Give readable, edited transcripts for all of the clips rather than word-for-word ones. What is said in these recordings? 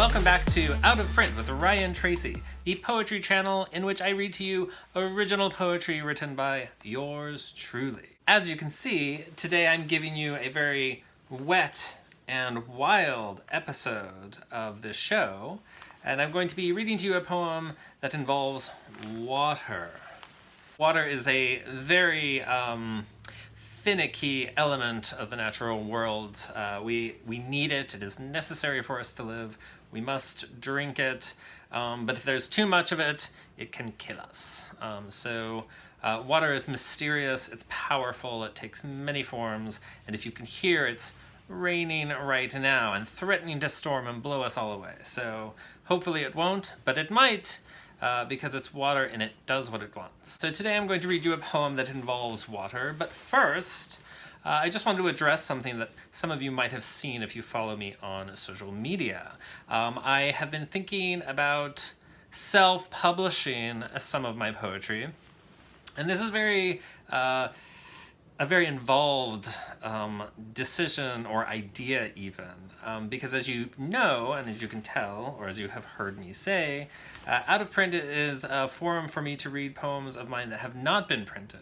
Welcome back to Out of Print with Ryan Tracy, the poetry channel in which I read to you original poetry written by yours truly. As you can see, today I'm giving you a very wet and wild episode of this show, and I'm going to be reading to you a poem that involves water. Water is a very finicky element of the natural world. We need it. It is necessary for us to live. We must drink it, but if there's too much of it, it can kill us. Water is mysterious, it's powerful, it takes many forms, and if you can hear, it's raining right now and threatening to storm and blow us all away. So hopefully it won't, but it might, because it's water and it does what it wants. So today I'm going to read you a poem that involves water, but first, I just wanted to address something that some of you might have seen if you follow me on social media. I have been thinking about self-publishing some of my poetry, and this is a very involved decision or idea even, because as you know, and as you can tell, or as you have heard me say, Out of Print is a forum for me to read poems of mine that have not been printed.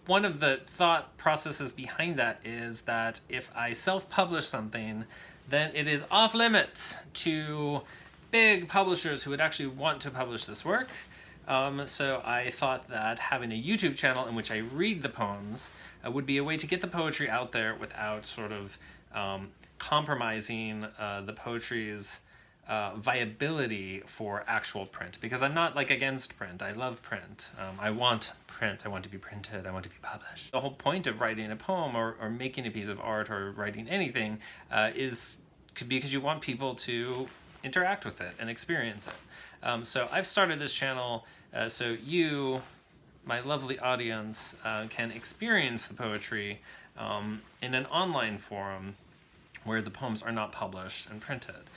One of the thought processes behind that is that if I self-publish something, then it is off limits to big publishers who would actually want to publish this work. So I thought that having a YouTube channel in which I read the poems would be a way to get the poetry out there without sort of compromising the poetry's viability for actual print, because I'm not against print. I love print. I want print. I want to be printed. I want to be published. The whole point of writing a poem or making a piece of art or writing anything is because you want people to interact with it and experience it. So I've started this channel so you, my lovely audience, can experience the poetry in an online forum where the poems are not published and printed.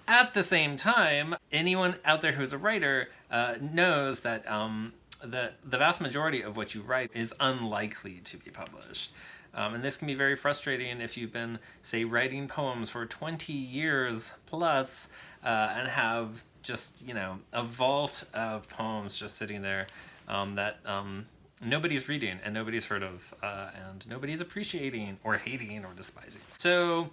At the same time, anyone out there who's a writer knows that the vast majority of what you write is unlikely to be published. And this can be very frustrating if you've been, say, writing poems for 20 years plus and have just, a vault of poems just sitting there that nobody's reading and nobody's heard of and nobody's appreciating or hating or despising. So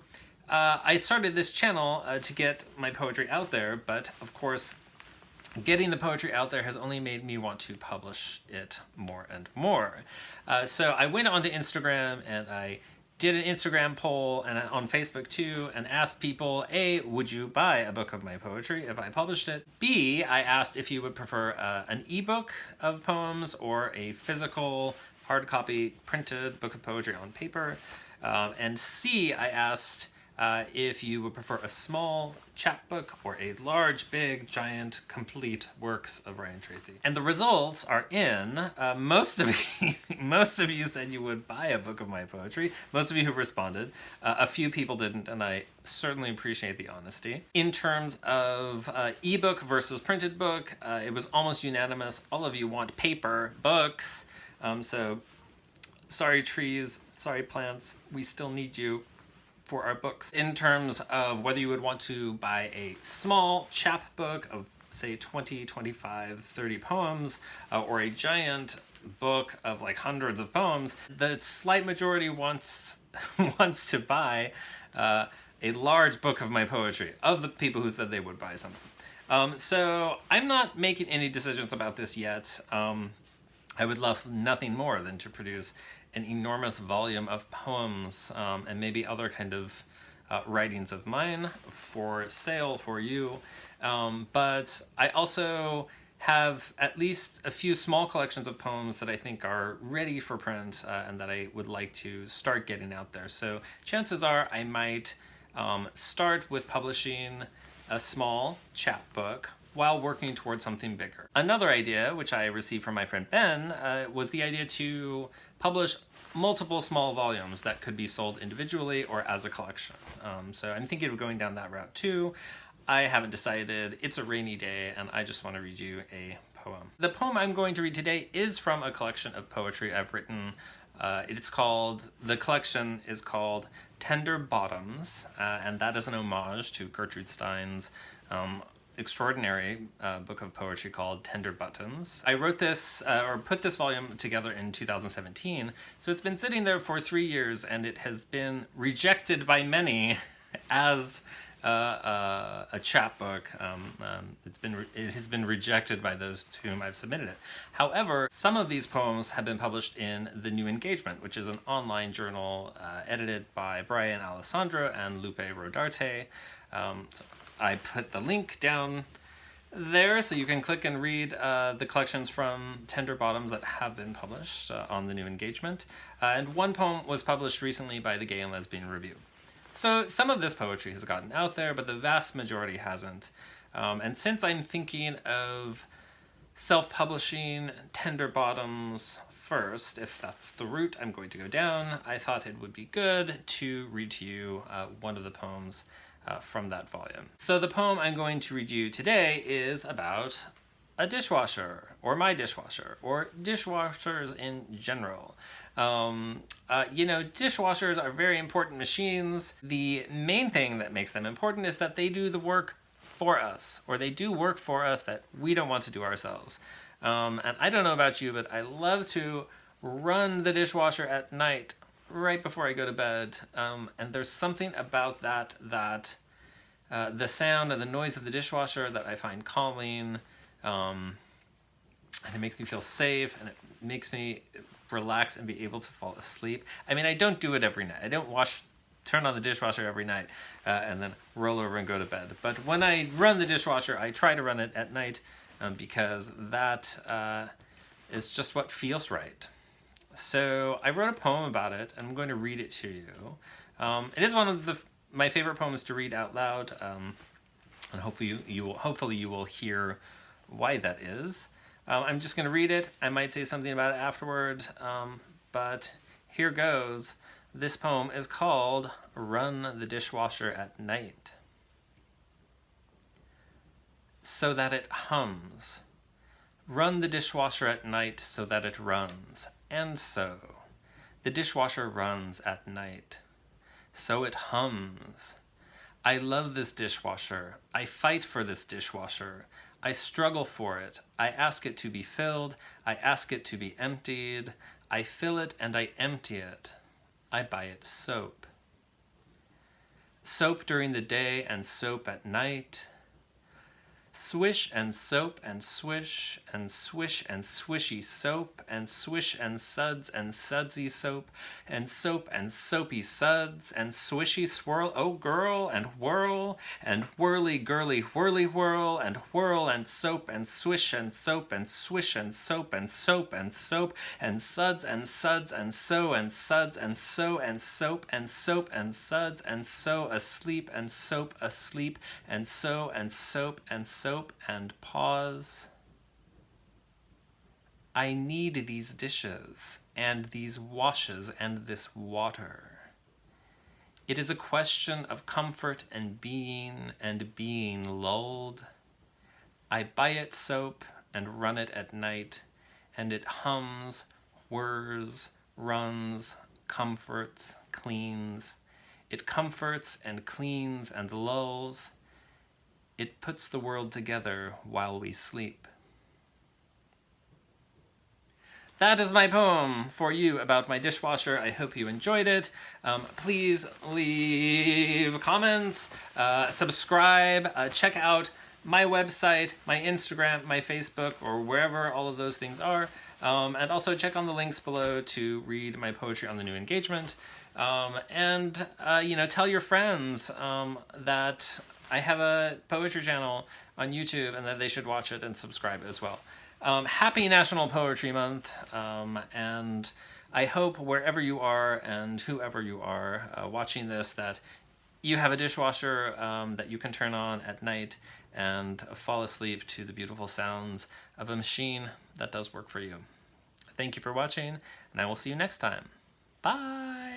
I started this channel to get my poetry out there, but of course, getting the poetry out there has only made me want to publish it more and more. So I went onto Instagram and I did an Instagram poll and on Facebook too, and asked people, A, would you buy a book of my poetry if I published it? B, I asked if you would prefer an ebook of poems or a physical hard copy printed book of poetry on paper. And C, I asked if you would prefer a small chapbook or a large, big, giant, complete works of Ryan Tracy. And the results are in. Most of you said you would buy a book of my poetry. Most of you who responded. A few people didn't, and I certainly appreciate the honesty. In terms of ebook versus printed book, it was almost unanimous. All of you want paper books. So sorry trees, sorry plants, we still need you for our books. In terms of whether you would want to buy a small chapbook of, say, 20, 25, 30 poems, or a giant book of hundreds of poems, the slight majority wants to buy a large book of my poetry, of the people who said they would buy something. So I'm not making any decisions about this yet. I would love nothing more than to produce an enormous volume of poems and maybe other kind of writings of mine for sale for you. But I also have at least a few small collections of poems that I think are ready for print and that I would like to start getting out there. So chances are I might start with publishing a small chapbook while working towards something bigger. Another idea, which I received from my friend Ben, was the idea to publish multiple small volumes that could be sold individually or as a collection. So I'm thinking of going down that route too. I haven't decided. It's a rainy day and I just want to read you a poem. The poem I'm going to read today is from a collection of poetry I've written The collection is called Tender Bottoms, and that is an homage to Gertrude Stein's extraordinary book of poetry called Tender Buttons. I wrote this, or put this volume together in 2017, so it's been sitting there for 3 years, and it has been rejected by many as a chapbook. It has been rejected by those to whom I've submitted it. However, some of these poems have been published in The New Engagement, which is an online journal edited by Brian Alessandro and Lupe Rodarte. So I put the link down there so you can click and read the collections from Tender Bottoms that have been published on The New Engagement. And one poem was published recently by the Gay and Lesbian Review. So some of this poetry has gotten out there, but the vast majority hasn't. And since I'm thinking of self-publishing Tender Bottoms first, if that's the route I'm going to go down, I thought it would be good to read to you one of the poems from that volume. So the poem I'm going to read you today is about a dishwasher, or my dishwasher, or dishwashers in general. You know, dishwashers are very important machines. The main thing that makes them important is that they do the work for us, or they do work for us that we don't want to do ourselves. And I don't know about you, but I love to run the dishwasher at night right before I go to bed. And there's something about that, the sound and the noise of the dishwasher that I find calming. And it makes me feel safe, and it makes me relax and be able to fall asleep. I mean, I don't do it every night. I don't turn on the dishwasher every night and then roll over and go to bed. But when I run the dishwasher, I try to run it at night because that is just what feels right. So I wrote a poem about it, and I'm going to read it to you. It is one of my favorite poems to read out loud, and hopefully you will hear why that is. I'm just going to read it. I might say something about it afterward, but here goes. This poem is called Run the Dishwasher at Night. So that it hums. Run the dishwasher at night so that it runs. And so, the dishwasher runs at night. So it hums. I love this dishwasher. I fight for this dishwasher. I struggle for it. I ask it to be filled. I ask it to be emptied. I fill it and I empty it. I buy it soap. Soap during the day and soap at night. Swish and soap and swish and swishy soap and swish and sudsy soap and soapy suds and swishy swirl, oh girl, and whirly girly whirly whirl and soap and swish and soap and swish and soap and soap and soap and suds and suds and so and suds and so and soap and suds and so asleep and soap asleep and so and soap and pause. I need these dishes and these washes and this water. It is a question of comfort and being lulled. I buy it soap and run it at night, and it hums, whirs, runs, comforts, cleans. It comforts and cleans and lulls. It puts the world together while we sleep. That is my poem for you about my dishwasher. I hope you enjoyed it. Please leave comments, subscribe, check out my website, my Instagram, my Facebook, or wherever all of those things are. And also check on the links below to read my poetry on The New Engagement. Tell your friends that I have a poetry channel on YouTube and that they should watch it and subscribe as well. Happy National Poetry Month, and I hope wherever you are and whoever you are watching this that you have a dishwasher that you can turn on at night and fall asleep to the beautiful sounds of a machine that does work for you. Thank you for watching, and I will see you next time. Bye!